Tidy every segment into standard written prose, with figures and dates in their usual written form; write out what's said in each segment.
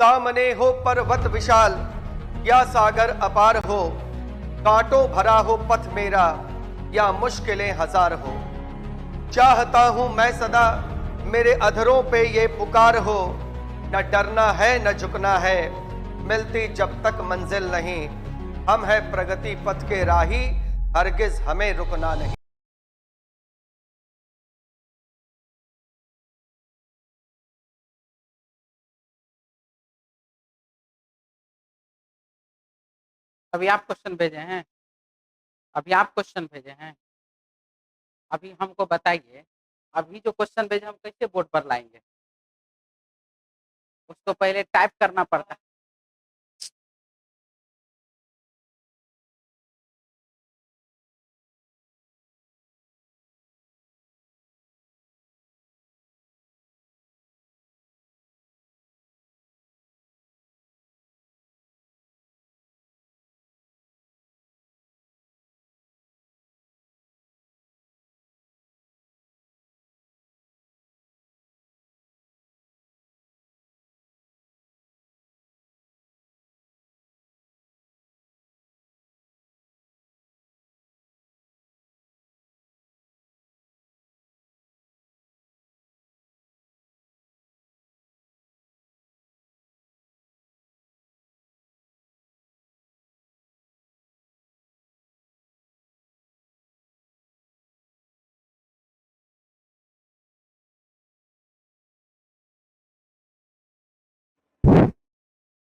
सामने हो पर्वत विशाल या सागर अपार हो, कांटों भरा हो पथ मेरा या मुश्किलें हजार हो। चाहता हूं मैं सदा मेरे अधरों पे ये पुकार हो, न डरना है न झुकना है, मिलती जब तक मंजिल नहीं। हम है प्रगति पथ के राही, हरगिज हमें रुकना नहीं। अभी आप क्वेश्चन भेजे हैं? अभी आप क्वेश्चन भेजे हैं? अभी हमको बताइए, अभी जो क्वेश्चन भेजे हम कैसे बोर्ड पर लाएंगे? उसको पहले टाइप करना पड़ता है।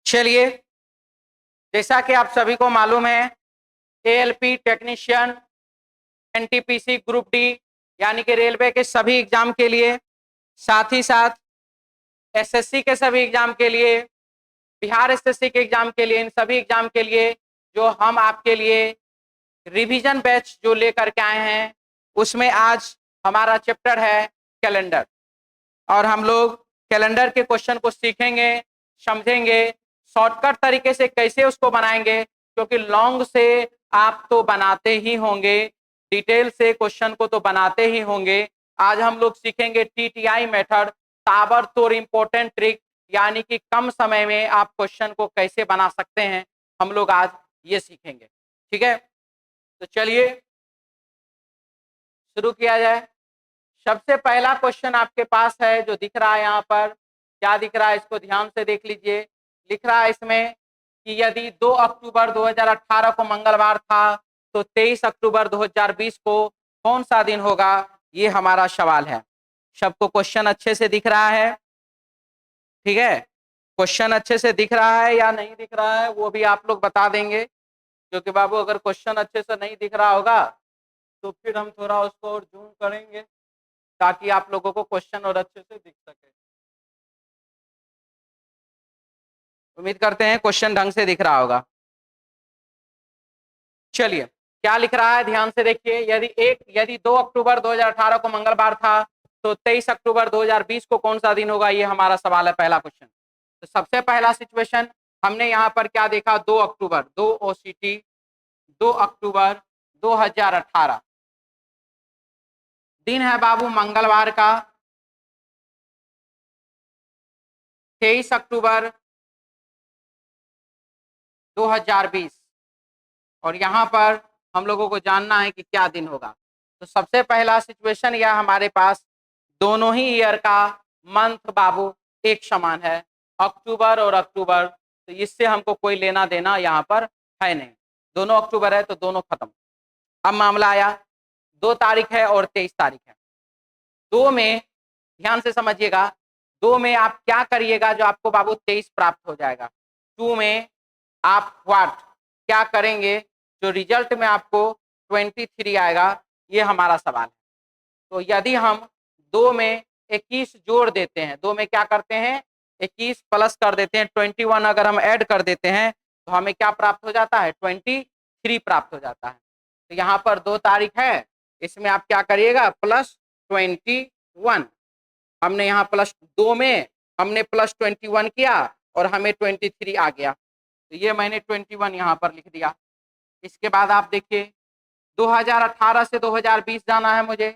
चलिए, जैसा कि आप सभी को मालूम है, ALP technician, NTPC group D यानी कि रेलवे के सभी एग्जाम के लिए, साथ ही साथ एसएससी के सभी एग्जाम के लिए, बिहार एसएससी के एग्जाम के लिए, इन सभी एग्जाम के लिए जो हम आपके लिए रिवीजन बैच जो लेकर के आए हैं, उसमें आज हमारा चैप्टर है कैलेंडर। और हम लोग कैलेंडर के क्वेश्चन को सीखेंगे, समझेंगे, शॉर्टकट तरीके से कैसे उसको बनाएंगे, क्योंकि लॉन्ग से आप तो बनाते ही होंगे, डिटेल से क्वेश्चन को तो बनाते ही होंगे। आज हम लोग सीखेंगे टीटीआई मेथड, ताबड़तोड़ इंपॉर्टेंट ट्रिक, यानी कि कम समय में आप क्वेश्चन को कैसे बना सकते हैं, हम लोग आज ये सीखेंगे। ठीक है, तो चलिए शुरू किया जाए। सबसे पहला क्वेश्चन आपके पास है जो दिख रहा है यहाँ पर, क्या दिख रहा है इसको ध्यान से देख लीजिए। लिख रहा है इसमें कि यदि 2 अक्टूबर 2018 को मंगलवार था तो 23 अक्टूबर 2020 को कौन सा दिन होगा, ये हमारा सवाल है। सबको क्वेश्चन अच्छे से दिख रहा है? ठीक है, क्वेश्चन अच्छे से दिख रहा है या नहीं दिख रहा है वो भी आप लोग बता देंगे, क्योंकि बाबू अगर क्वेश्चन अच्छे से नहीं दिख रहा होगा तो फिर हम थोड़ा उसको और जूम करेंगे ताकि आप लोगों को क्वेश्चन और अच्छे से दिख सके। उम्मीद करते हैं क्वेश्चन ढंग से दिख रहा होगा। चलिए, क्या लिख रहा है ध्यान से देखिए। यदि 2 अक्टूबर 2018 को मंगलवार था तो 23 अक्टूबर 2020 को कौन सा दिन होगा, ये हमारा सवाल है, पहला क्वेश्चन। तो सबसे पहला सिचुएशन हमने यहाँ पर क्या देखा, 2 अक्टूबर, 2 OCT, 2 अक्टूबर 2018 दिन है बाबू मंगलवार का। 23 अक्टूबर 2020 और यहाँ पर हम लोगों को जानना है कि क्या दिन होगा। तो सबसे पहला सिचुएशन यह हमारे पास दोनों ही ईयर का मंथ बाबू एक समान है, अक्टूबर और अक्टूबर, तो इससे हमको कोई लेना देना यहाँ पर है नहीं। दोनों अक्टूबर है तो दोनों खत्म। अब मामला आया 2 तारीख है और 23 तारीख है। 2 में ध्यान से समझिएगा, 2 में आप क्या करिएगा जो आपको बाबू 23 प्राप्त हो जाएगा। 2 में आप क्या करेंगे जो रिजल्ट में आपको 23 आएगा, ये हमारा सवाल है। तो यदि हम 2 में 21 जोड़ देते हैं, 2 में क्या करते हैं 21 प्लस कर देते हैं, 21 अगर हम ऐड कर देते हैं तो हमें क्या प्राप्त हो जाता है, 23 प्राप्त हो जाता है। तो यहाँ पर 2 तारीख है, इसमें आप क्या करिएगा प्लस 21। हमने यहाँ प्लस 2 में हमने प्लस 21 किया और हमें 23 आ गया, तो ये मैंने 21 यहाँ पर लिख दिया। इसके बाद आप देखिए 2018 से 2020 जाना है मुझे,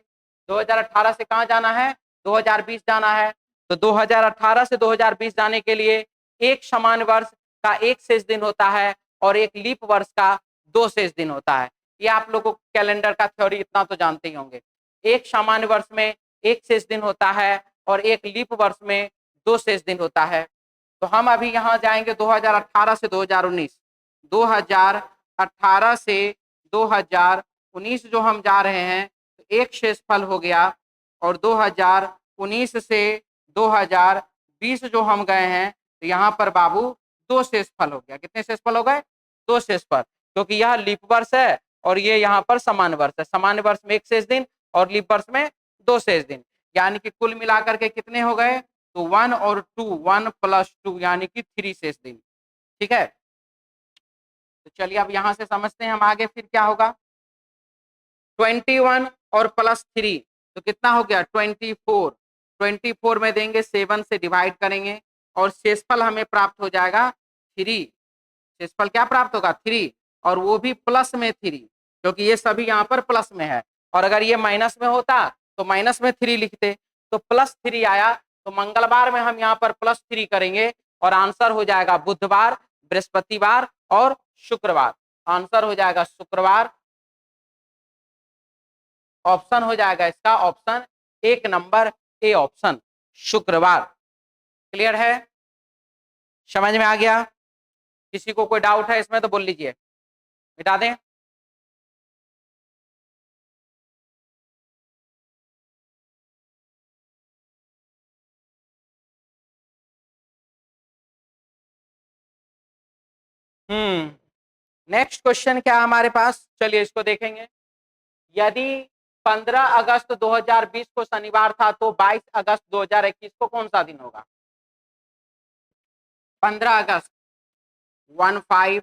2018 से कहाँ जाना है, 2020 जाना है। तो 2018 से 2020 जाने के लिए एक समान वर्ष का एक शेष दिन होता है और एक लीप वर्ष का 2 शेष दिन होता है। ये आप लोगों को कैलेंडर का थ्योरी इतना तो जानते ही होंगे। एक सामान्य वर्ष में एक शेष दिन होता है और एक लीप वर्ष में 2 शेष दिन होता है। तो हम अभी यहाँ जाएंगे 2018 से 2019, 2018 से 2019 जो हम जा रहे हैं तो एक शेषफल हो गया, और 2019 से 2020 जो हम गए हैं तो यहाँ पर बाबू 2 शेषफल हो गया। कितने शेषफल हो गए? 2 शेषफल, क्योंकि यह लीप वर्ष है और ये यहाँ पर सामान्य वर्ष है। सामान्य वर्ष में एक शेष दिन और लीप वर्ष में 2 शेष दिन, यानी कि कुल मिलाकर के कितने हो गए? तो 1 और 2, 1 + 2 यानी कि 3 शेष दिन। ठीक है, तो चलिए अब यहां से समझते हैं हम आगे फिर क्या होगा। 21 और +3 तो कितना हो गया? 24। 24 में देंगे 7 से डिवाइड करेंगे और शेषफल हमें प्राप्त हो जाएगा 3। शेषफल क्या प्राप्त होगा? 3, और वो भी प्लस में 3, क्योंकि ये सभी यहाँ पर प्लस में है। और अगर ये माइनस में होता तो माइनस में 3 लिखते, तो +3 आया। तो मंगलवार में हम यहाँ पर +3 करेंगे और आंसर हो जाएगा बुधवार, बृहस्पतिवार और शुक्रवार। आंसर हो जाएगा शुक्रवार। ऑप्शन हो जाएगा इसका ऑप्शन 1 नंबर ए ऑप्शन, शुक्रवार। क्लियर है? समझ में आ गया? किसी को कोई डाउट है इसमें तो बोल लीजिए, मिटा दें। नेक्स्ट क्वेश्चन क्या है हमारे पास? चलिए इसको देखेंगे। यदि 15 अगस्त 2020 को शनिवार था तो 22 अगस्त 2021 को कौन सा दिन होगा? 15 अगस्त 15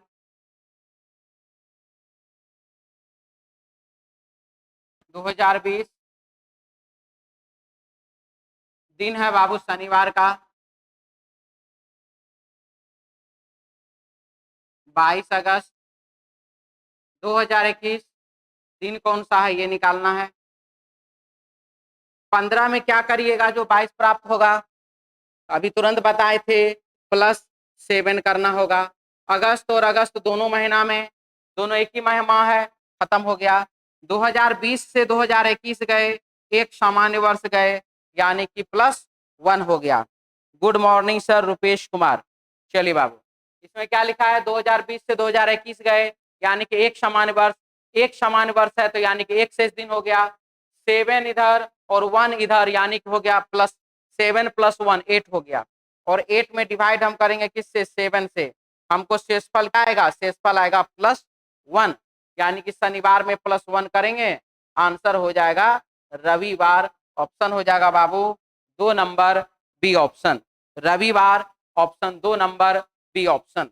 2020 दिन है बाबू शनिवार का। 22 अगस्त 2021 दिन कौन सा है ये निकालना है। 15 में क्या करिएगा जो 22 प्राप्त होगा? अभी तुरंत बताए थे, +7 करना होगा। अगस्त और अगस्त दोनों महीना में, दोनों एक ही माह है, खत्म हो गया। 2020 से 2021 गए, एक सामान्य वर्ष गए, यानी कि +1 हो गया। Good morning sir Rupesh Kumar. चलिए बाबू, इसमें क्या लिखा है? 2020 से 2021 गए यानी कि एक सामान्य वर्ष, एक सामान्य वर्ष है तो यानी कि एक शेष दिन हो गया। 7 इधर और 1 इधर, यानी कि हो गया +7 + 1 8 हो गया। और 8 में डिवाइड हम करेंगे किससे? 7 से। हमको शेषफल क्या आएगा? शेषफल आएगा +1, यानी कि शनिवार में +1 करेंगे, आंसर हो जाएगा रविवार। ऑप्शन हो जाएगा बाबू 2 नंबर बी ऑप्शन, रविवार। Option 2 number B option.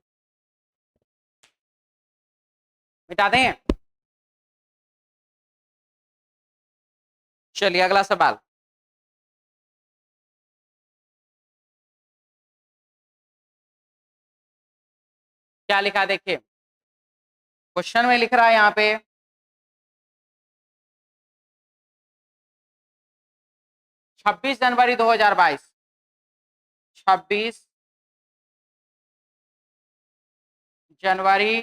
मिटा दें? चलिए अगला सवाल। क्या लिखा है देखिए, क्वेश्चन में लिख रहा है यहाँ पे 26 जनवरी 2022, 26 जनवरी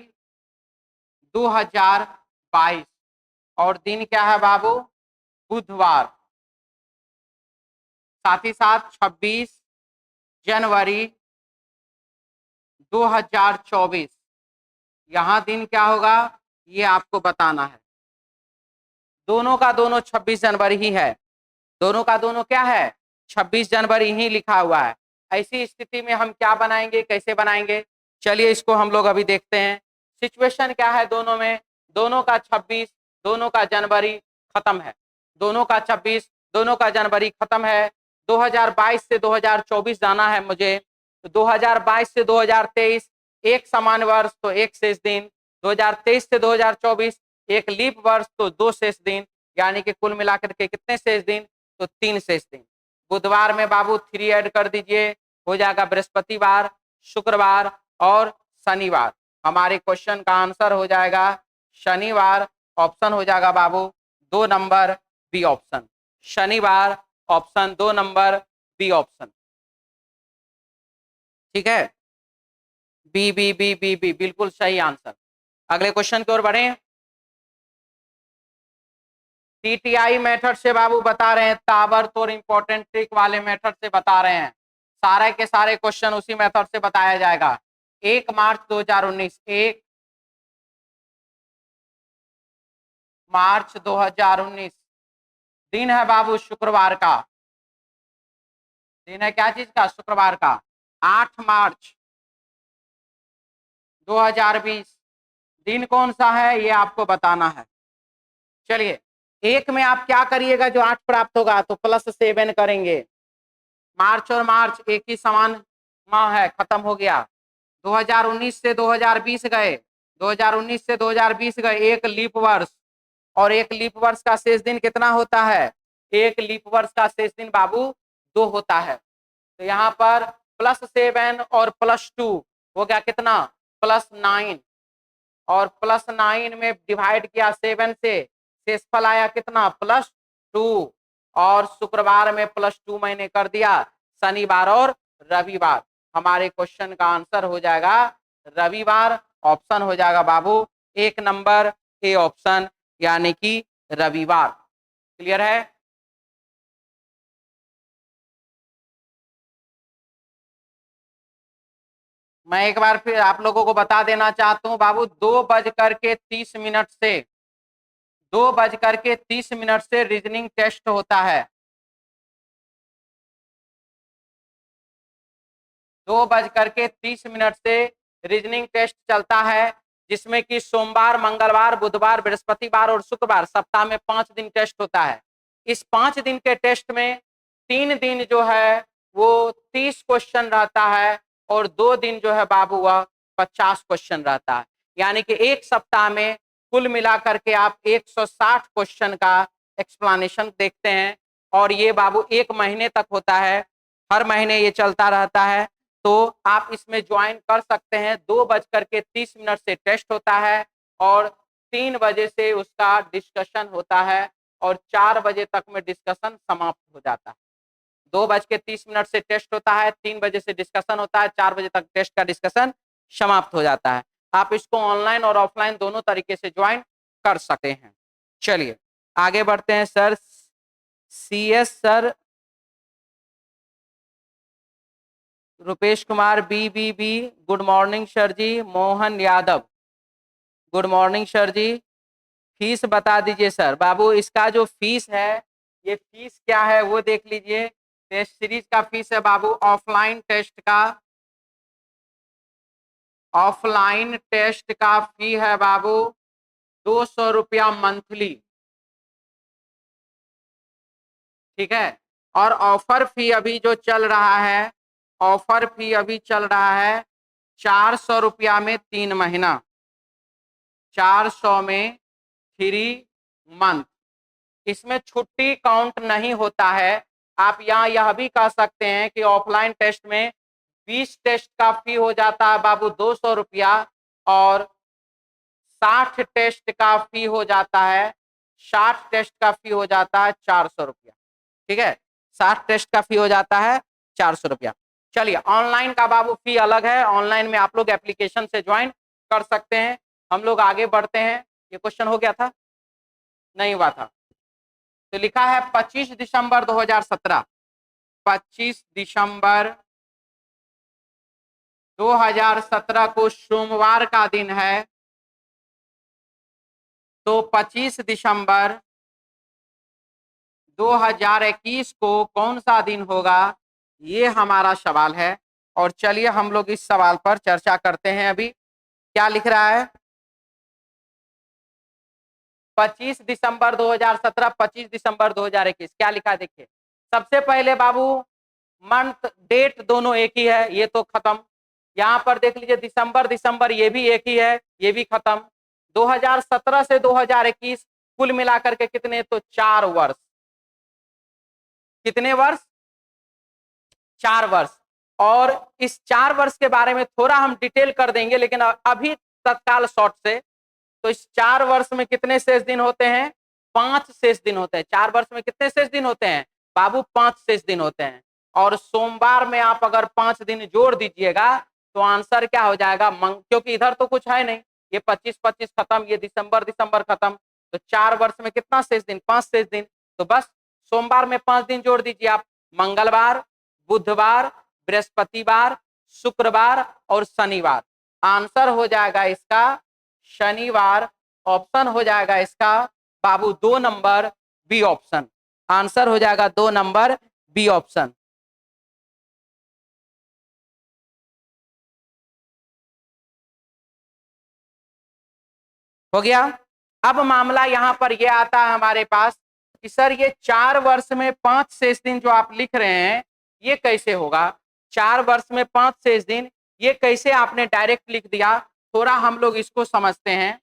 2022 और दिन क्या है बाबू? बुधवार। साथ ही साथ 26 जनवरी 2024 यहां दिन क्या होगा ये आपको बताना है। दोनों का दोनों 26 जनवरी ही है, दोनों का दोनों क्या है? 26 जनवरी ही लिखा हुआ है। ऐसी स्थिति में हम क्या बनाएंगे, कैसे बनाएंगे? चलिए इसको हम लोग अभी देखते हैं। सिचुएशन क्या है दोनों में? दोनों का 26, दोनों का जनवरी खत्म है। दोनों का 26, दोनों का जनवरी खत्म है। 2022 से 2024 जाना है मुझे, तो 2022 से 2023 एक समान वर्ष तो एक शेष दिन, 2023 से 2024 एक लीप वर्ष तो 2 शेष दिन, यानी कि कुल मिलाकर के कितने शेष दिन? तो 3 शेष दिन। बुधवार में बाबू 3 ऐड कर दीजिए, हो जाएगा बृहस्पतिवार, शुक्रवार और शनिवार। हमारे क्वेश्चन का आंसर हो जाएगा शनिवार। ऑप्शन हो जाएगा बाबू 2 नंबर बी ऑप्शन, शनिवार। Option 2 number B option. ठीक है, B B B B B, बिल्कुल सही आंसर। अगले क्वेश्चन की ओर बढ़े। टीटीआई मेथड से बाबू बता रहे हैं, ताबड़तोड़ इंपॉर्टेंट ट्रिक वाले मेथड से बता रहे हैं। सारे के सारे क्वेश्चन उसी मेथड से बताया जाएगा। 1 मार्च 2019, 1 मार्च 2019 दिन है बाबू शुक्रवार का। दिन है क्या चीज का? शुक्रवार का। 8 मार्च 2020 दिन कौन सा है ये आपको बताना है। चलिए, एक में आप क्या करिएगा, जो 8 प्राप्त होगा तो +7 करेंगे। मार्च और मार्च एक ही समान माह है, खत्म हो गया। 2019 से 2020 गए, 2019 से 2020 गए, एक लीप वर्ष, और एक लीप वर्ष का शेष दिन कितना होता है? एक लीप वर्ष का शेष दिन बाबू 2 होता है। तो यहाँ पर +7 और +2 हो गया कितना? +9, और +9 में डिवाइड किया 7 से, शेषफल आया कितना? +2, और शुक्रवार में +2 मैंने कर दिया, शनिवार और रविवार। हमारे क्वेश्चन का आंसर हो जाएगा रविवार, ऑप्शन हो जाएगा बाबू 1 नंबर ए ऑप्शन, यानी कि रविवार। क्लियर है? मैं एक बार फिर आप लोगों को बता देना चाहता हूं बाबू, 2:30 से 2:30 से रीजनिंग टेस्ट होता है। 2:30 से रीजनिंग टेस्ट चलता है, जिसमें कि सोमवार, मंगलवार, बुधवार, बृहस्पतिवार और शुक्रवार, सप्ताह में 5 दिन टेस्ट होता है। इस 5 दिन के टेस्ट में 3 दिन जो है वो 30 क्वेश्चन रहता है, और 2 दिन जो है बाबू वह 50 क्वेश्चन रहता है। यानी कि एक सप्ताह में कुल मिलाकर के आप 160 क्वेश्चन का एक्सप्लेनेशन देखते हैं, और ये बाबू 1 महीने तक होता है, हर महीने ये चलता रहता है। तो आप इसमें ज्वाइन कर सकते हैं। 2:30 से टेस्ट होता है, और 3 बजे से उसका डिस्कशन होता है, और 4 बजे तक में डिस्कशन समाप्त हो जाता है। 2:30 से टेस्ट होता है, 3 बजे से डिस्कशन होता है, 4 बजे तक टेस्ट का डिस्कशन समाप्त हो जाता है। आप इसको ऑनलाइन और ऑफलाइन दोनों तरीके से ज्वाइन कर सकते हैं। चलिए आगे बढ़ते हैं sir. CS sir Rupesh Kumar BBB, good morning sir ji. Mohan Yadav, good morning sir ji. Fees बता दीजिए सर। बाबू इसका जो फीस है, ये फीस क्या है वो देख लीजिए। टेस्ट सीरीज का फीस है बाबू, ऑफलाइन टेस्ट का फी है बाबू 200 रुपया मंथली, ठीक है। और ऑफर फी अभी जो चल रहा है, ऑफर फी अभी चल रहा है 400 रुपया में 3 महीना, 400 में 3 मंथ। इसमें छुट्टी काउंट नहीं होता है। आप यहाँ यह भी कह सकते हैं कि ऑफलाइन टेस्ट में 20 टेस्ट का फी हो जाता है बाबू 200 रुपया, और 60 टेस्ट का फी हो जाता है, 60 टेस्ट का फी हो जाता है 400 रुपया, ठीक है। 60 टेस्ट का फी हो जाता है 400 रुपया। चलिए ऑनलाइन का बाबू फी अलग है, ऑनलाइन में आप लोग एप्लीकेशन से ज्वाइन कर सकते हैं। हम लोग आगे बढ़ते हैं। ये क्वेश्चन हो गया था? नहीं हुआ था। तो लिखा है 25 दिसंबर 2017, 25 दिसंबर 2017 को सोमवार का दिन है। तो 25 दिसंबर 2021 को कौन सा दिन होगा, ये हमारा सवाल है। और चलिए हम लोग इस सवाल पर चर्चा करते हैं। अभी क्या लिख रहा है? 25 दिसंबर 2017, 25 दिसंबर 2021, क्या लिखा देखिए। सबसे पहले बाबू मंथ डेट दोनों एक ही है, ये तो खत्म। यहाँ पर देख लीजिए दिसंबर दिसंबर, ये भी एक ही है, ये भी खत्म। 2017 से 2021 कुल मिलाकर के कितने? तो 4 वर्ष। कितने वर्ष? 4 वर्ष। और इस 4 वर्ष के बारे में थोड़ा हम डिटेल कर देंगे, लेकिन अभी तत्काल शॉर्ट से, तो इस 4 वर्ष में कितने शेष दिन होते हैं? 5 शेष दिन होते हैं। 4 वर्ष में कितने शेष दिन होते हैं बाबू? 5 शेष दिन होते हैं। और सोमवार में आप अगर 5 दिन जोड़ दीजिएगा तो आंसर क्या हो जाएगा क्योंकि इधर तो कुछ है नहीं, ये 25-25 खत्म, ये दिसंबर खत्म, तो 4 वर्ष में कितना शेष दिन, 5 शेष दिन। तो बस सोमवार में 5 दिन जोड़ दीजिए आप, मंगलवार, बुधवार, बृहस्पतिवार, शुक्रवार और शनिवार। आंसर हो जाएगा इसका शनिवार। ऑप्शन हो जाएगा इसका बाबू 2 नंबर बी ऑप्शन। आंसर हो जाएगा 2 नंबर बी ऑप्शन। हो गया। अब मामला यहां पर यह आता है हमारे पास कि सर ये 4 वर्ष में 5 शेष दिन जो आप लिख रहे हैं ये कैसे होगा? 4 वर्ष में 5 शेष दिन ये कैसे आपने डायरेक्ट लिख दिया? थोड़ा हम लोग इसको समझते हैं।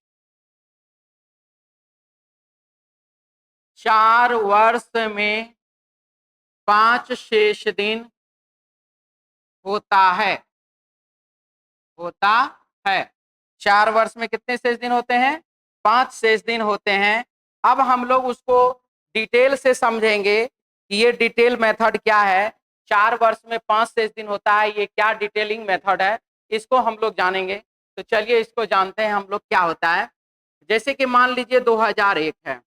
4 वर्ष में 5 शेष दिन होता है, होता है। 4 वर्ष में कितने शेष दिन होते हैं? 5 शेष दिन होते हैं। अब हम लोग उसको डिटेल से समझेंगे कि ये डिटेल मेथड क्या है। 4 वर्ष में 5 शेष दिन होता है, ये क्या डिटेलिंग मेथड है, इसको हम लोग जानेंगे। तो चलिए इसको जानते हैं हम लोग क्या होता है। जैसे कि मान लीजिए 2001 है,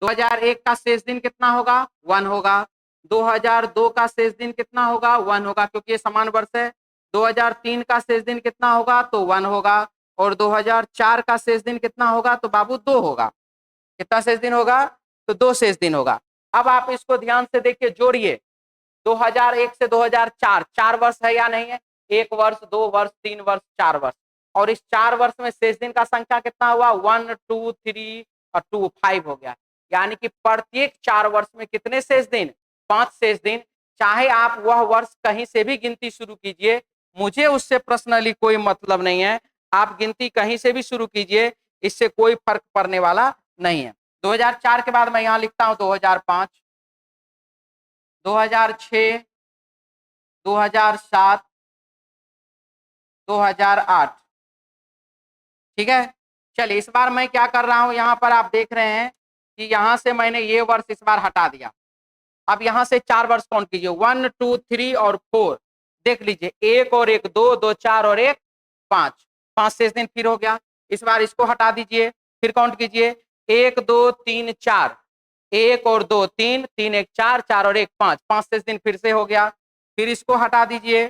2001 का शेष दिन कितना होगा? 1 होगा। 2002 का शेष दिन कितना होगा? 1 होगा, क्योंकि ये समान वर्ष है। 2003 का शेष दिन कितना होगा? तो 1 होगा। और 2004 का शेष दिन कितना होगा? तो बाबू 2 होगा। कितना शेष दिन होगा? तो 2 शेष दिन होगा। अब आप इसको ध्यान से देखिए, जोड़िए 2001 से 2004, 4 वर्ष है या नहीं है? 1 वर्ष, 2 वर्ष, 3 वर्ष, 4 वर्ष। और इस 4 वर्ष में शेष दिन का संख्या कितना हुआ? 1, 2, 3 और 2, 5 हो गया। यानी कि प्रत्येक 4 वर्ष में कितने शेष दिन? 5 शेष दिन। चाहे आप वह वर्ष कहीं से भी गिनती शुरू कीजिए, मुझे उससे पर्सनली कोई मतलब नहीं है। आप गिनती कहीं से भी शुरू कीजिए, इससे कोई फर्क पड़ने वाला नहीं है। 2004 के बाद मैं यहां लिखता हूं 2005, 2006, 2007, 2008। ठीक है। चलिए इस बार मैं क्या कर रहा हूं, यहां पर आप देख रहे हैं कि यहां से मैंने ये वर्ष इस बार हटा दिया। अब यहां से 4 वर्ष काउंट कीजिए, 1, 2, 3 और 4। देख लीजिए, 1 और 1 2, 2 4 और 1 5, 5 शेष दिन फिर हो गया। इस बार इसको हटा दीजिए, फिर काउंट कीजिए, 1 2 3 4, 1 और 2 3, 3 1 4, 4 और 1 5, 5 शेष दिन फिर से हो गया। फिर इसको हटा दीजिए,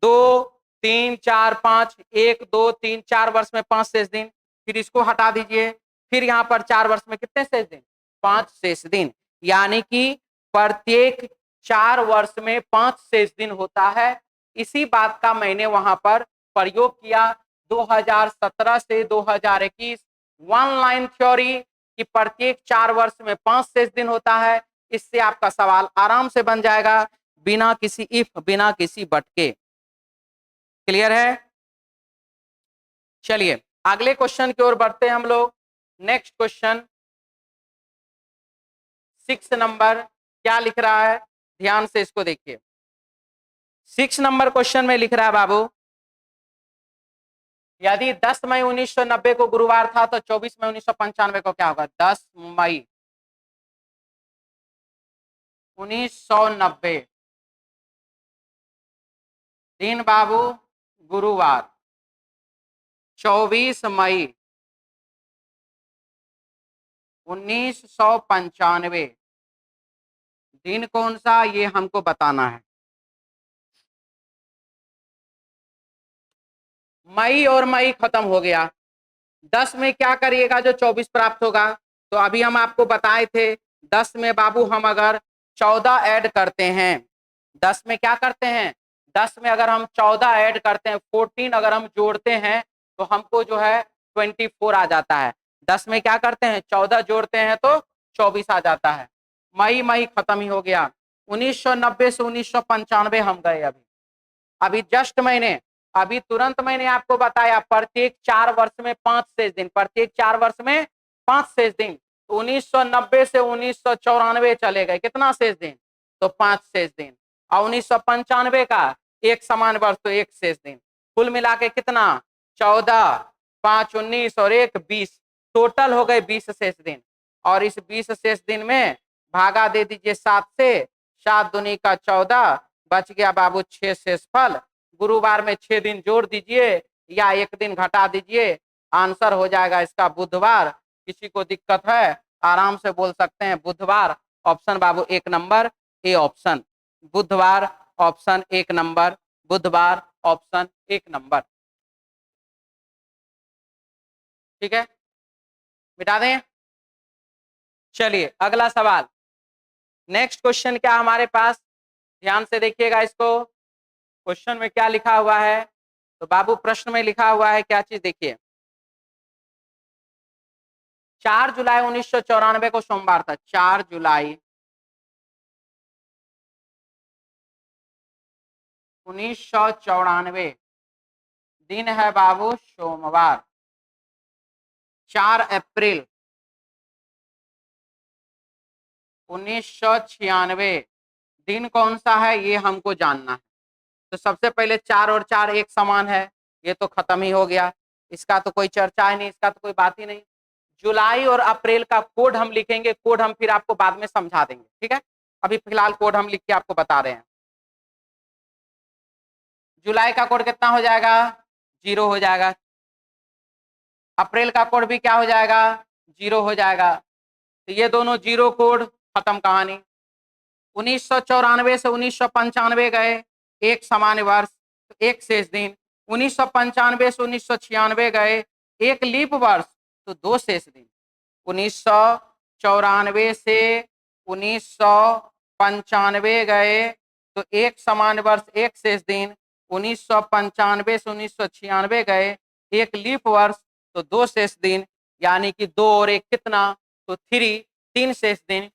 2 3 4 5, 1 2 3 4 वर्ष में 5 शेष दिन। फिर इसको हटा दीजिए, फिर यहाँ पर 4 वर्ष में कितने शेष दिन? 5 शेष दिन। यानी कि प्रत्येक 4 वर्ष में 5 शेष दिन होता है। इसी बात का मैंने वहां पर प्रयोग किया 2017 से 2021 वन लाइन थ्योरी कि प्रत्येक 4 वर्ष में 5 शेष दिन होता है। इससे आपका सवाल आराम से बन जाएगा, बिना किसी इफ, बिना किसी बट के। क्लियर है? चलिए अगले क्वेश्चन की ओर बढ़ते हैं हम लोग। नेक्स्ट क्वेश्चन 6 नंबर क्या लिख रहा है, ध्यान से इसको देखिए। 6 नंबर क्वेश्चन में लिख रहा है बाबू, यदि 10 मई 1990 को गुरुवार था तो 24 मई 1995 को क्या होगा? 10 मई 1990 दिन बाबू गुरुवार, 24 मई 1995 दिन कौन सा, ये हमको बताना है। मई और मई खत्म हो गया, 10 में क्या करिएगा जो 24 प्राप्त होगा? तो अभी हम आपको बताए थे 10 में बाबू हम अगर 14 ऐड करते हैं, 10 में क्या करते हैं? 10 में अगर हम 14 ऐड करते हैं, 14 अगर हम जोड़ते हैं तो हमको जो है 24 आ जाता है। 10 में क्या करते हैं? 14 जोड़ते हैं तो 24 आ जाता है। मई मई खत्म ही हो गया। 1990 से 1995 हम गए। अभी जस्ट मैंने अभी तुरंत मैंने आपको बताया प्रत्येक 4 वर्ष में 5 शेष दिन, प्रत्येक 4 वर्ष में 5 शेष दिन। 1990 से 1994 चले गए, कितना शेष दिन? तो 5 शेष दिन। और 1995 का एक समान वर्ष तो 1 शेष दिन। कुल मिला के कितना? 14, 5 19 और 1 20, टोटल हो गए 20 शेष दिन। और इस 20 शेष दिन में भागा दे दीजिए 7 से, 7 दूनी का 14, बच गया बाबू 6 शेषफल। गुरुवार में 6 दिन जोड़ दीजिए या 1 दिन घटा दीजिए, आंसर हो जाएगा इसका बुधवार। किसी को दिक्कत है आराम से बोल सकते हैं बुधवार। Option Babu 1 number A option, बुधवार ऑप्शन 1 नंबर, बुधवार ऑप्शन 1 नंबर। ठीक है, मिटा दें। चलिए अगला सवाल, नेक्स्ट क्वेश्चन क्या हमारे पास, ध्यान से देखिएगा इसको। क्वेश्चन में क्या लिखा हुआ है, तो बाबू प्रश्न में लिखा हुआ है क्या चीज, देखिए 4 जुलाई 1994 को सोमवार था। 4 जुलाई 1994 दिन है बाबू सोमवार। 4 अप्रैल 1996 दिन कौन सा है ये हमको जानना है। तो सबसे पहले 4 और 4 एक समान है, ये तो खत्म ही हो गया, इसका तो कोई चर्चा ही नहीं, इसका तो कोई बात ही नहीं। जुलाई और अप्रैल का कोड हम लिखेंगे, कोड हम फिर आपको बाद में समझा देंगे, ठीक है। अभी फिलहाल कोड हम लिख के आपको बता रहे हैं। जुलाई का कोड कितना हो जाएगा, 0 हो जाएगा। अप्रैल का कोड भी क्या हो जाएगा, 0 हो जाएगा। तो ये दोनों 0 कोड, खत्म कहानी। 1994 से 1995 गए, एक समान वर्ष, एक शेष दिन। 1995 से 1996 गए, एक लीप वर्ष, तो 2 शेष दिन। 1994 से 1995 गए तो एक समान वर्ष, एक शेष दिन। 1995 से 1996 गए, एक लीप वर्ष, तो 2 शेष दिन, यानी कि 2 और 1 कितना, तो 3 शेष दिन।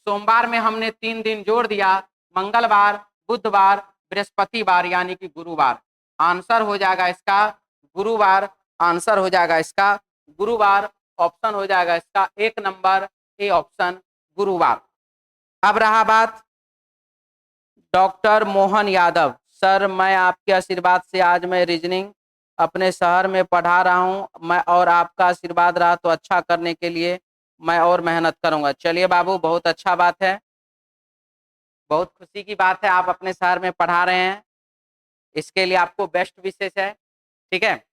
सोमवार में हमने 3 दिन जोड़ दिया, मंगलवार, बुधवार, बृहस्पतिवार, यानी कि गुरुवार। आंसर हो जाएगा इसका गुरुवार, आंसर हो जाएगा इसका गुरुवार, ऑप्शन हो जाएगा इसका 1 नंबर ए ऑप्शन, गुरुवार। अब रहा बात डॉक्टर मोहन यादव सर, मैं आपके आशीर्वाद से आज मैं रीजनिंग अपने शहर में पढ़ा रहा हूं, मैं और आपका आशीर्वाद रहा तो अच्छा करने के लिए मैं और मेहनत करूंगा। चलिए बाबू, बहुत अच्छा बात है, बहुत खुशी की बात है, आप अपने शहर में पढ़ा रहे हैं, इसके लिए आपको बेस्ट विशेष है, ठीक है।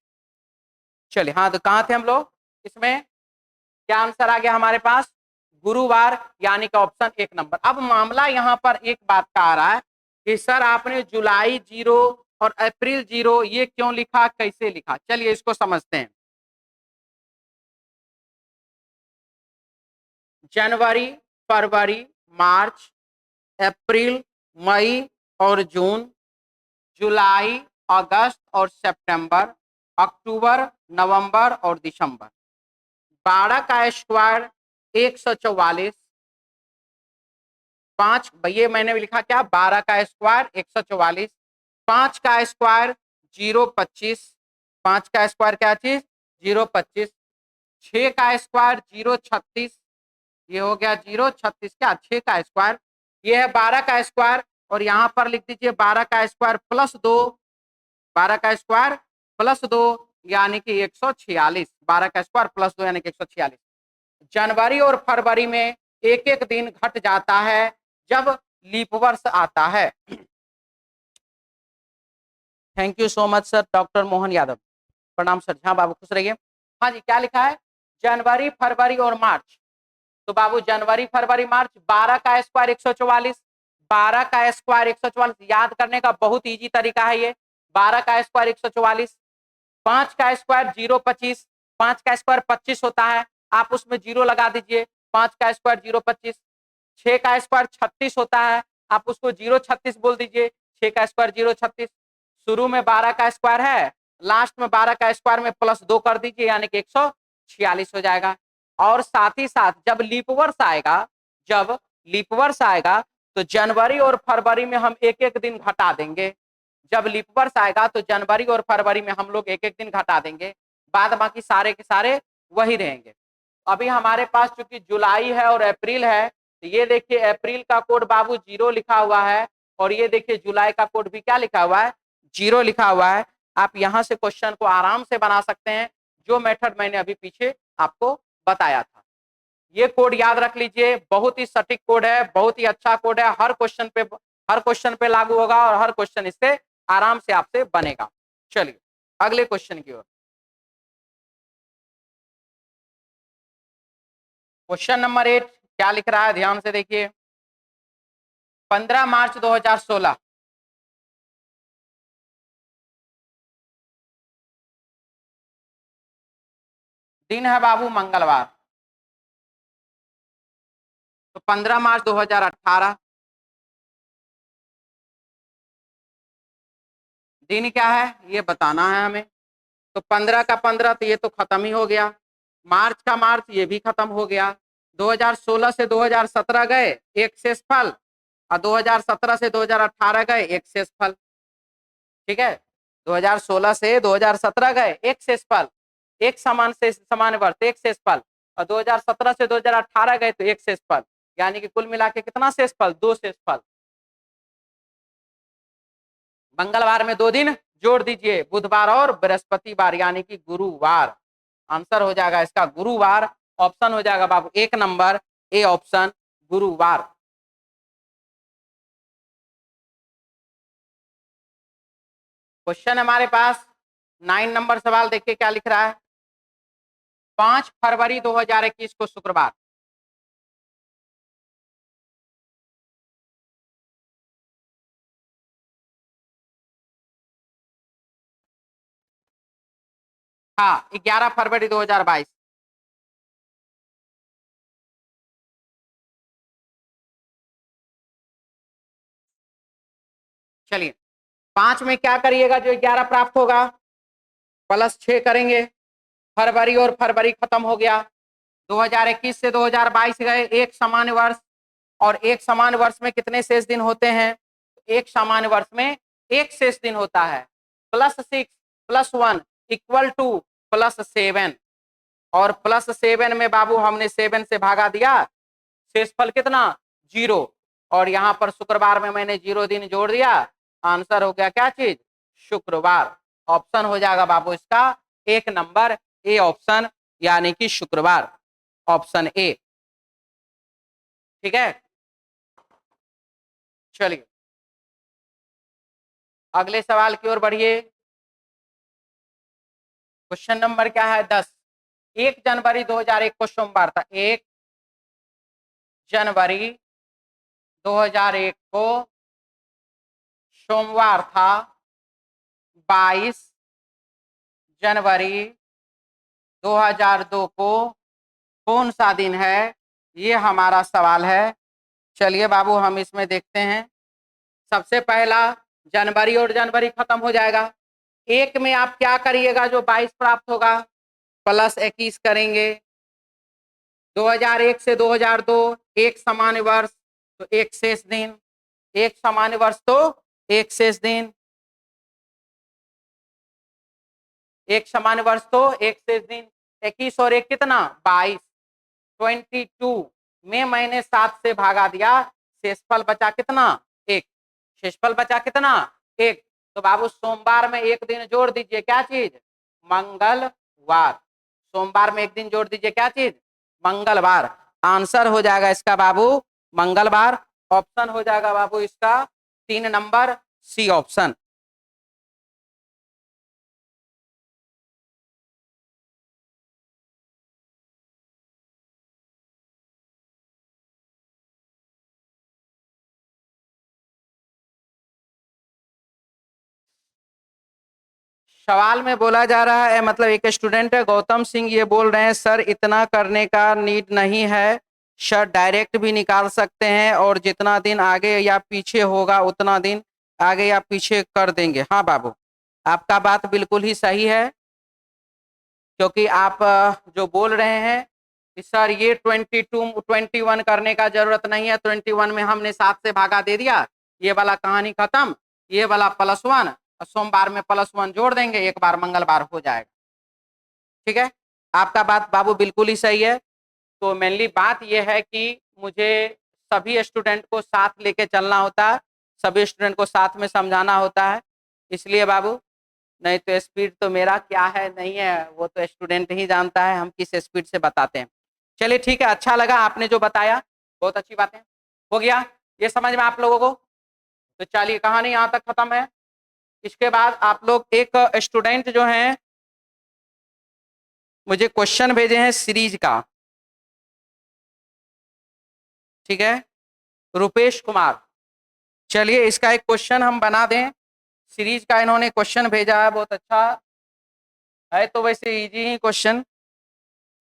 चलिए, हाँ तो कहाँ थे हम लोग, इसमें क्या आंसर आ गया हमारे पास, गुरुवार, यानी कि ऑप्शन 1 नंबर। अब मामला यहाँ पर एक बात का आ रहा है कि सर आपने जुलाई 0 और अप्रैल 0 ये क्यों लिखा, कैसे लिखा, चलिए इसको समझते हैं। जनवरी, फरवरी, मार्च, अप्रैल, मई और जून, जुलाई, अगस्त और सितंबर, अक्टूबर, नवंबर और दिसंबर। 12 का स्क्वायर 144, 5 ये मैंने लिखा क्या, 12 का स्क्वायर 144, 5 का स्क्वायर 025, 5 का स्क्वायर क्या चीज 025, 6 का स्क्वायर 036, ये हो गया 036 क्या 6 का स्क्वायर, ये है 12 का स्क्वायर, और यहां पर लिख दीजिए 12 का स्क्वायर प्लस 2, 12 का स्क्वायर प्लस 2 यानी कि 146, 12 का स्क्वायर प्लस 2 यानी कि 146। जनवरी और फरवरी में एक एक दिन घट जाता है जब लीप वर्ष आता है। Thank you so much sir, doctor Mohan Yadav, प्रणाम सर। हाँ बाबू खुश रहिए। हाँ जी, क्या लिखा है, जनवरी, फरवरी और मार्च। तो बाबू जनवरी, फरवरी, मार्च, 12 का स्क्वायर 144, 12 का स्क्वायर 144, याद करने का बहुत इजी तरीका है ये। 12 का स्क्वायर 144, 5 का स्क्वायर 025, 5 का स्क्वायर 25 होता है, आप उसमें 0 लगा दीजिए, 5 का स्क्वायर 025। 6 का स्क्वायर 36 होता है, आप उसको 036 बोल दीजिए, 6 का स्क्वायर 036। शुरू में 12 का स्क्वायर है, लास्ट में 12 का स्क्वायर में प्लस 2 कर दीजिए, यानी कि 146 हो जाएगा। और साथ ही साथ जब लीप वर्ष आएगा, जब लीप वर्ष आएगा तो जनवरी और फरवरी में हम एक एक दिन घटा देंगे। जब लीप वर्ष आएगा तो जनवरी और फरवरी में हम लोग एक एक दिन घटा देंगे, बाद बाकी सारे के सारे वही रहेंगे। अभी हमारे पास चूंकि जुलाई है और अप्रैल है, तो ये देखिए अप्रैल का कोड बाबू 0 लिखा हुआ है, और ये देखिए जुलाई का कोड भी क्या लिखा हुआ है, 0 लिखा हुआ है। आप यहां से क्वेश्चन को आराम से बना सकते हैं, जो मेथड मैंने अभी पीछे आपको बताया था। ये कोड याद रख लीजिए, बहुत ही सटीक कोड है, बहुत ही अच्छा कोड है, हर क्वेश्चन पे लागू होगा और हर क्वेश्चन इससे आराम से आपसे बनेगा। चलिए अगले क्वेश्चन की ओर। क्वेश्चन नंबर 8 क्या लिख रहा है, ध्यान से देखिए। 15 मार्च 2016 दिन है बाबू मंगलवार। तो 15 मार्च 2018 दिन क्या है ये बताना है हमें। तो 15 का 15 तो ये तो खत्म ही हो गया, मार्च का मार्च ये भी खत्म हो गया, 2016 से 2017 गए एक शेषफल, और 2017 से 2018 गए एक शेषफल। ठीक है, 2016 से 2017 गए एक शेषफल, एक समान से समान वर्ष एक शेषफल, और 2017 से 2018 गए तो एक शेषफल, यानी कि कुल मिला के कितना शेषफल, 2 शेषफल। मंगलवार में 2 दिन जोड़ दीजिए, बुधवार और बृहस्पतिवार यानी कि गुरुवार। आंसर हो जाएगा इसका गुरुवार, ऑप्शन हो जाएगा बाबू 1 नंबर ए ऑप्शन गुरुवार। क्वेश्चन हमारे पास 9 नंबर सवाल देखिए क्या लिख रहा है। 5 फरवरी 2021 को शुक्रवार, हाँ 11 फरवरी 2022, चलिए 5 में क्या करिएगा, जो 11 प्राप्त होगा प्लस 6 करेंगे, फरवरी और फरवरी खत्म हो गया, 2021 से 2022 गए एक समान वर्ष, और एक समान वर्ष में कितने शेष दिन होते हैं, एक समान वर्ष में एक शेष दिन होता है, +6 +1 = +7, और +7 में बाबू हमने 7 से भागा दिया, शेषफल कितना 0, और यहाँ पर शुक्रवार में मैंने 0 दिन जोड़ दिया, आंसर हो गया क्या चीज, शुक्रवार। ऑप्शन हो जाएगा बाबू इसका 1 नंबर ए ऑप्शन यानी कि शुक्रवार, ऑप्शन ए। ठीक है, चलिए अगले सवाल की ओर बढ़िए। क्वेश्चन नंबर क्या है 10। 1 जनवरी 2001 को सोमवार था, 1 जनवरी 2001 को सोमवार था, 22 जनवरी 2002 को कौन सा दिन है, ये हमारा सवाल है। चलिए बाबू हम इसमें देखते हैं। सबसे पहला जनवरी और जनवरी खत्म हो जाएगा, एक में आप क्या करिएगा, जो 22 प्राप्त होगा प्लस 21 करेंगे, 2001 से 2002 एक समान वर्ष तो एक शेष दिन, एक समान वर्ष तो एक शेष दिन, एक समान वर्ष तो एक शेष दिन, 21 और 1 कितना 22, 22 में मैंने 7 से भागा दिया, शेषफल बचा कितना 1, शेषफल बचा कितना 1, तो बाबू सोमवार में एक दिन जोड़ दीजिए, क्या चीज मंगलवार, सोमवार में एक दिन जोड़ दीजिए, क्या चीज मंगलवार। आंसर हो जाएगा इसका बाबू मंगलवार, ऑप्शन हो जाएगा बाबू इसका 3 नंबर सी ऑप्शन। सवाल में बोला जा रहा है, मतलब एक स्टूडेंट है गौतम सिंह, ये बोल रहे हैं सर इतना करने का नीड नहीं है सर, डायरेक्ट भी निकाल सकते हैं और जितना दिन आगे या पीछे होगा उतना दिन आगे या पीछे कर देंगे। हाँ बाबू आपका बात बिल्कुल ही सही है, क्योंकि आप जो बोल रहे हैं कि सर ये 21 करने का जरूरत नहीं है, 21 में हमने 7 से भागा दे दिया, ये वाला कहानी खत्म, ये वाला +1 और सोमवार में +1 जोड़ देंगे, एक बार मंगलवार हो जाएगा। ठीक है, आपका बात बाबू बिल्कुल ही सही है। तो मेनली बात यह है कि मुझे सभी स्टूडेंट को साथ लेके चलना होता है, सभी स्टूडेंट को साथ में समझाना होता है, इसलिए बाबू, नहीं तो स्पीड तो मेरा क्या है नहीं है वो तो स्टूडेंट ही जानता है हम किस स्पीड से बताते हैं। चलिए ठीक है, अच्छा लगा आपने जो बताया, बहुत अच्छी बातें हो गया, ये समझ में आप लोगों को। तो चलिए कहानी यहाँ तक खत्म है। इसके बाद आप लोग एक स्टूडेंट जो हैं मुझे क्वेश्चन भेजे हैं सीरीज का, ठीक है, रुपेश कुमार। चलिए इसका एक क्वेश्चन हम बना दें। सीरीज का इन्होंने क्वेश्चन भेजा है, बहुत अच्छा है, तो वैसे इजी ही क्वेश्चन।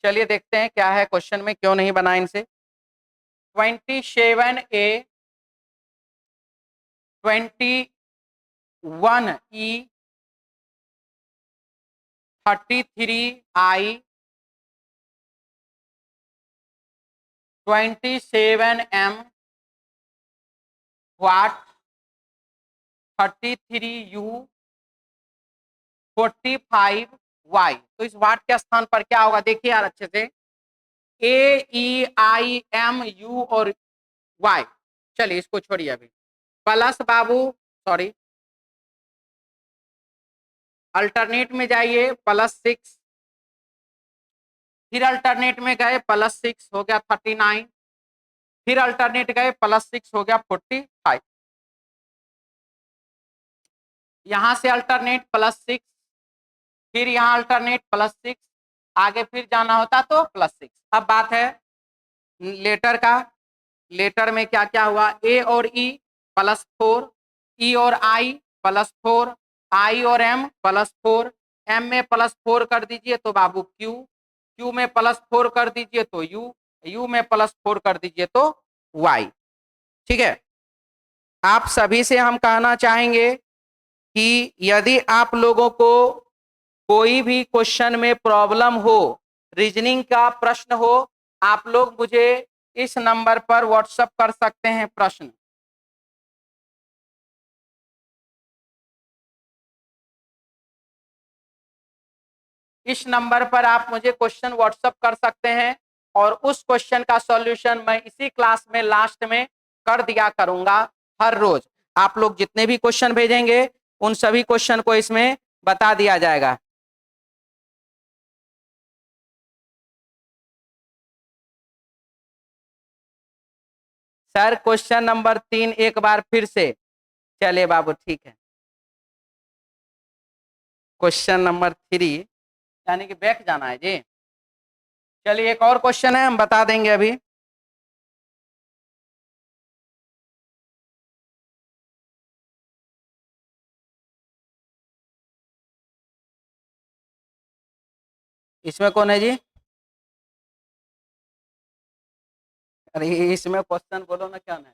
चलिए देखते हैं क्या है क्वेश्चन में, क्यों नहीं बना इनसे। 27A 21E 33I 27M वाट 33U 45Y। तो इस वाट के स्थान पर क्या होगा, देखिए यार अच्छे से, AEIMU और Y। चलिए इसको छोड़िए अभी, प्लस बाबू, सॉरी, अल्टरनेट में जाइए, +6, फिर अल्टरनेट में गए +6 हो गया 39, फिर अल्टरनेट गए +6 हो गया 45, यहां से अल्टरनेट +6, फिर यहाँ अल्टरनेट +6, आगे फिर जाना होता तो +6। अब बात है लेटर का। लेटर में क्या क्या हुआ, ए और ई +4, ई और आई +4, आई और एम +4, एम में +4 कर दीजिए तो बाबू क्यू, क्यू में +4 कर दीजिए तो यू, यू में +4 कर दीजिए तो वाई। ठीक है, आप सभी से हम कहना चाहेंगे कि यदि आप लोगों को कोई भी क्वेश्चन में प्रॉब्लम हो, रीजनिंग का प्रश्न हो, आप लोग मुझे इस नंबर पर व्हाट्सएप कर सकते हैं प्रश्न। इस नंबर पर आप मुझे क्वेश्चन व्हाट्सएप कर सकते हैं और उस क्वेश्चन का सॉल्यूशन मैं इसी क्लास में लास्ट में कर दिया करूंगा। हर रोज आप लोग जितने भी क्वेश्चन भेजेंगे उन सभी क्वेश्चन को इसमें बता दिया जाएगा। सर क्वेश्चन नंबर 3 एक बार फिर से, चलिए बाबू ठीक है। क्वेश्चन नंबर 3 यानी कि बैक जाना है जी। चलिए एक और क्वेश्चन है, हम बता देंगे अभी। इसमें कौन है जी, अरे इसमें क्वेश्चन बोलो ना, क्या है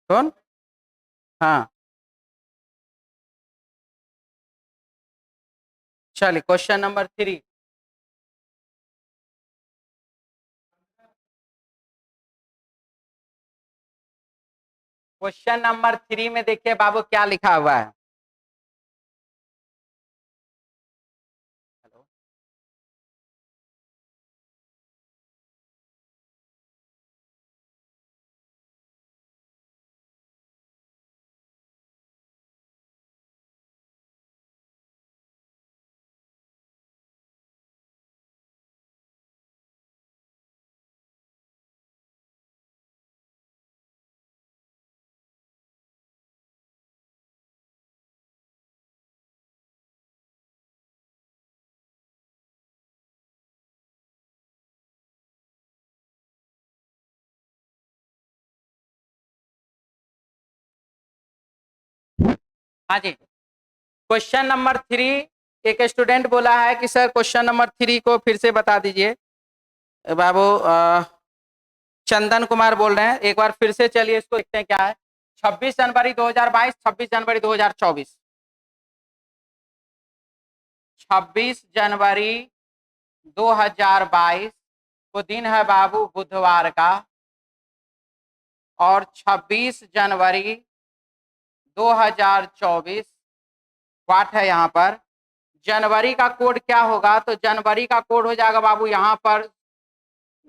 कौन, हाँ चलिए क्वेश्चन नंबर 3। क्वेश्चन नंबर 3 में देखिए बाबू क्या लिखा हुआ है। हेलो, हाँ जी, क्वेश्चन नंबर 3, एक स्टूडेंट बोला है कि सर क्वेश्चन नंबर 3 को फिर से बता दीजिए। बाबू चंदन कुमार बोल रहे हैं, एक बार फिर से चलिए इसको देखते हैं क्या है। 26 जनवरी 2022, 26 जनवरी 2024, 26 जनवरी 2022 को दिन है बाबू बुधवार का, और 26 जनवरी 2024 वाट है यहाँ पर। जनवरी का कोड क्या होगा, तो जनवरी का कोड हो जाएगा बाबू यहाँ पर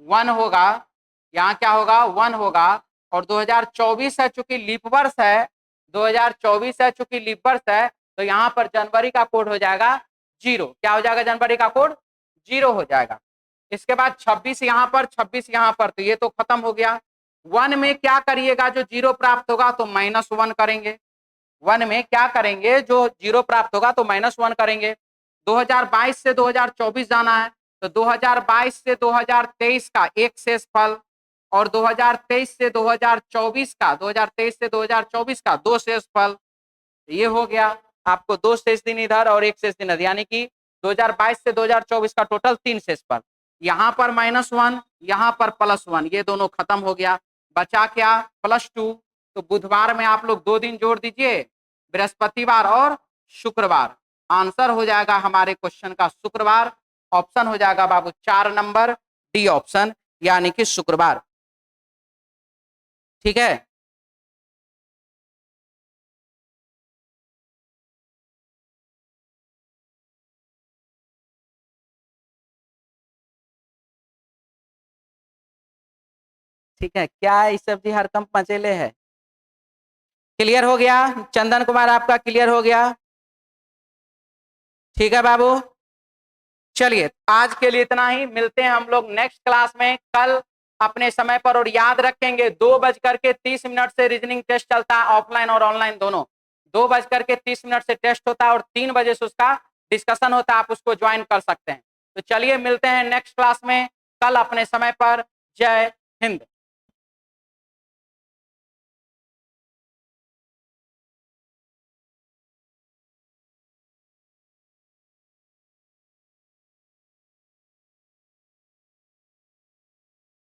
1 होगा, यहाँ क्या होगा 1 होगा, और 2024 है चूंकि लीप वर्ष है, 2024 है चूंकि लीप वर्ष है, तो यहाँ पर जनवरी का कोड हो जाएगा 0। क्या हो जाएगा, जनवरी का कोड 0 हो जाएगा। इसके बाद 26 यहाँ पर, 26 यहाँ पर, तो ये तो खत्म हो गया। 1 में क्या करिएगा, जो 0 प्राप्त होगा तो -1 करेंगे, वन में क्या करेंगे, जो जीरो प्राप्त होगा तो -1 करेंगे। 2022 से 2024 जाना है तो 2022 से 2023 का एक शेषफल और 2023 से 2024 का 2023 से 2024 का दो शेषफल। ये हो गया आपको दो शेष दिन इधर और एक शेष दिन इधर, यानी कि 2022 से 2024 का टोटल 3 शेषफल। यहाँ पर -1, यहाँ पर +1, ये दोनों खत्म हो गया। बचा क्या, +2। तो बुधवार में आप लोग 2 दिन जोड़ दीजिए, बृहस्पतिवार और शुक्रवार। आंसर हो जाएगा हमारे क्वेश्चन का शुक्रवार। ऑप्शन हो जाएगा बाबू 4 नंबर, डी ऑप्शन, यानी कि शुक्रवार। ठीक है, ठीक है। क्या ये सब्जी हरकम पचेले है? क्लियर हो गया? चंदन कुमार आपका क्लियर हो गया? ठीक है बाबू, चलिए आज के लिए इतना ही। मिलते हैं हम लोग नेक्स्ट क्लास में कल अपने समय पर। और याद रखेंगे 2:30 से रीजनिंग टेस्ट चलता है, ऑफलाइन और ऑनलाइन दोनों। 2:30 से टेस्ट होता है और 3 बजे से उसका डिस्कशन होता है, आप उसको ज्वाइन कर सकते हैं। तो चलिए मिलते हैं नेक्स्ट क्लास में कल अपने समय पर। जय हिंद।